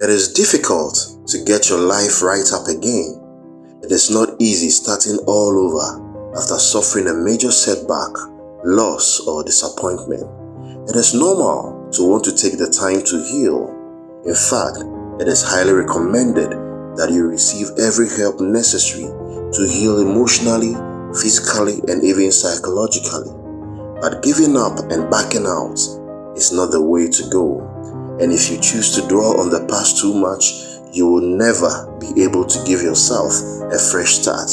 It is difficult to get your life right up again. It is not easy starting all over after suffering a major setback, loss, or disappointment. It is normal to want to take the time to heal. In fact, it is highly recommended that you receive every help necessary to heal emotionally, physically, and even psychologically. But giving up and backing out is not the way to go. And if you choose to dwell on the past too much, you will never be able to give yourself a fresh start.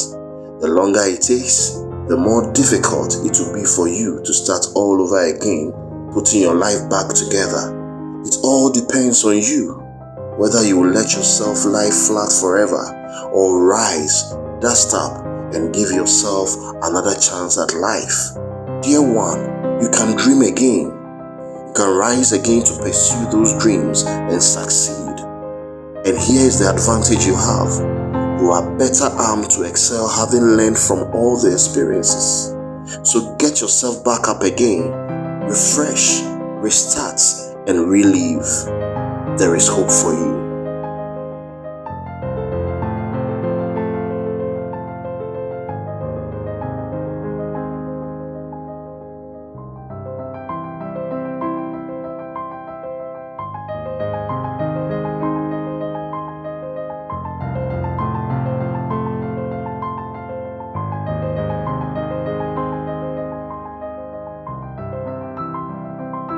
The longer it takes, the more difficult it will be for you to start all over again, putting your life back together. It all depends on you, whether you will let yourself lie flat forever or rise, dust up, and give yourself another chance at life. Dear one, you can dream again. You can rise again to pursue those dreams and succeed. And here is the advantage you have. You are better armed to excel having learned from all the experiences. So get yourself back up again, refresh, restart, and relive. There is hope for you.